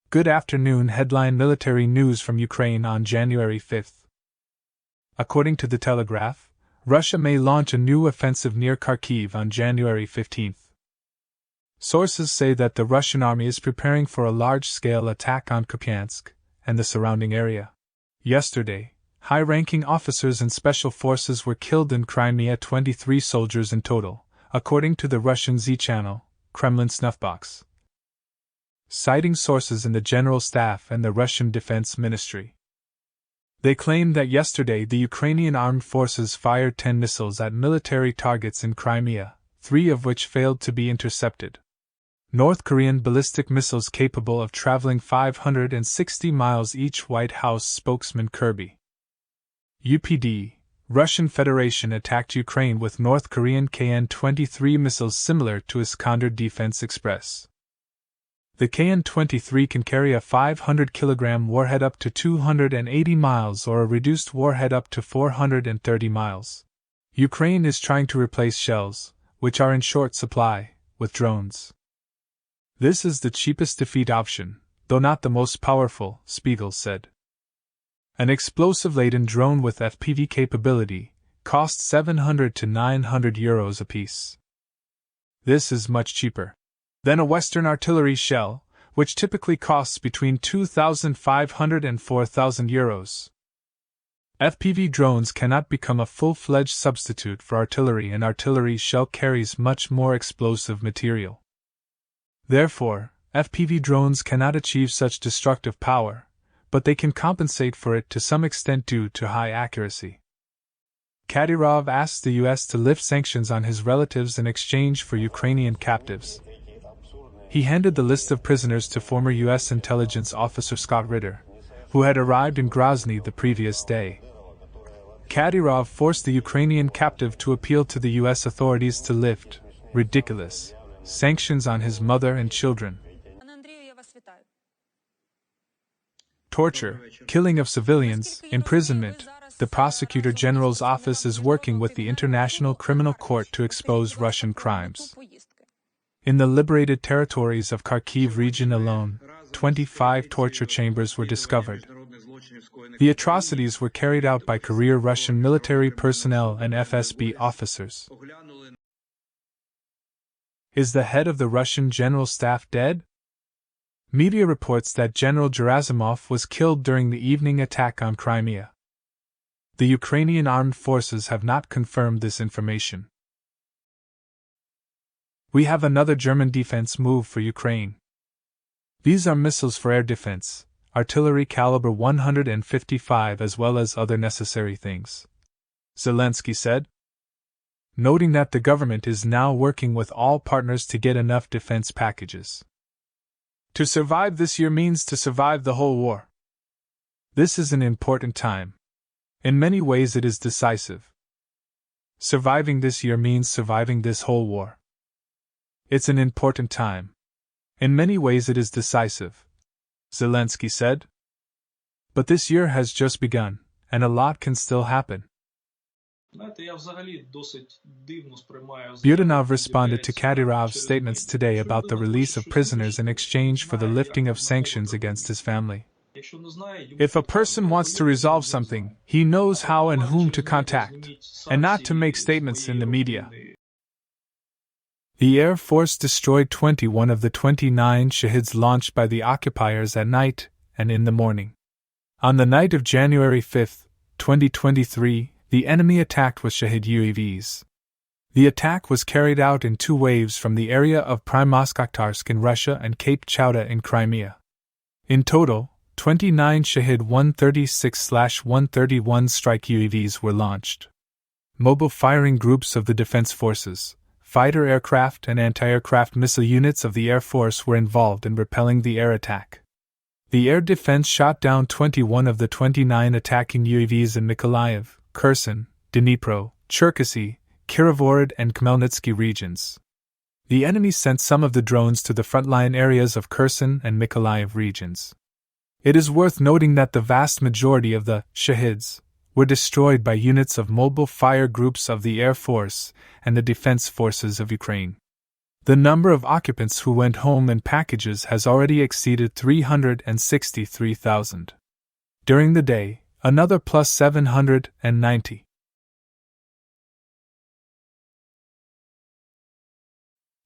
Good afternoon. Headline: Military news from Ukraine on January 5th. According to the Telegraph, Russia may launch a new offensive near Kharkiv on January 15th. Sources say that the Russian army is preparing for a large-scale attack on Kupyansk and the surrounding area. Yesterday, high-ranking officers and special forces were killed in Crimea, 23 soldiers in total, according to the Russian Z channel, Kremlin Snuffbox, citing sources in the General Staff and the Russian Defense Ministry. They claimed that yesterday the Ukrainian Armed Forces fired 10 missiles at military targets in Crimea, 3 of which failed to be intercepted. North Korean ballistic missiles capable of traveling 560 miles each, White House spokesman Kirby. UPD, Russian Federation attacked Ukraine with North Korean KN-23 missiles similar to Iskander Defense Express. The KN-23 can carry a 500-kilogram warhead up to 280 miles or a reduced warhead up to 430 miles. Ukraine is trying to replace shells, which are in short supply, with drones. This is the cheapest defeat option, though not the most powerful, Spiegel said. An explosive-laden drone with FPV capability costs 700 to 900 euros apiece. This is much cheaper than a Western artillery shell, which typically costs between 2,500 and 4,000 euros. FPV drones cannot become a full-fledged substitute for artillery. An artillery shell carries much more explosive material. Therefore, FPV drones cannot achieve such destructive power, but they can compensate for it to some extent due to high accuracy. Kadyrov asked the U.S. to lift sanctions on his relatives in exchange for Ukrainian captives. He handed the list of prisoners to former U.S. intelligence officer Scott Ritter, who had arrived in Grozny the previous day. Kadyrov forced the Ukrainian captive to appeal to the U.S. authorities to lift, ridiculous, sanctions on his mother and children. Torture, killing of civilians, imprisonment. The Prosecutor General's office is working with the International Criminal Court to expose Russian crimes. In the liberated territories of Kharkiv region alone, 25 torture chambers were discovered. The atrocities were carried out by career Russian military personnel and FSB officers. Is the head of the Russian General Staff dead? Media reports that General Gerasimov was killed during the evening attack on Crimea. The Ukrainian Armed Forces have not confirmed this information. We have another German defense move for Ukraine. These are missiles for air defense, artillery caliber 155 as well as other necessary things, Zelensky said, noting that the government is now working with all partners to get enough defense packages. To survive this year means to survive the whole war. This is an important time. In many ways it is decisive. Surviving this year means surviving this whole war. It's an important time. In many ways it is decisive, Zelensky said. But this year has just begun, and a lot can still happen. Budanov responded to Kadyrov's statements today about the release of prisoners in exchange for the lifting of sanctions against his family. If a person wants to resolve something, he knows how and whom to contact, and not to make statements in the media. The Air Force destroyed 21 of the 29 Shahids launched by the occupiers at night and in the morning. On the night of January 5, 2023, the enemy attacked with Shahid UAVs. The attack was carried out in 2 waves from the area of Primorsk-Akhtarsk in Russia and Cape Chauda in Crimea. In total, 29 Shahid 136/131 strike UAVs were launched. Mobile firing groups of the Defense Forces, fighter aircraft and anti-aircraft missile units of the Air Force were involved in repelling the air attack. The air defense shot down 21 of the 29 attacking UAVs in Mykolaiv, Kherson, Dnipro, Cherkasy, Kirovohrad and Khmelnytsky regions. The enemy sent some of the drones to the frontline areas of Kherson and Mykolaiv regions. It is worth noting that the vast majority of the Shahids were destroyed by units of mobile fire groups of the Air Force and the Defense Forces of Ukraine. The number of occupants who went home in packages has already exceeded 363,000. During the day, another plus 790.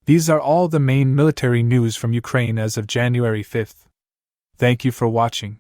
These are all the main military news from Ukraine as of January 5th. Thank you for watching.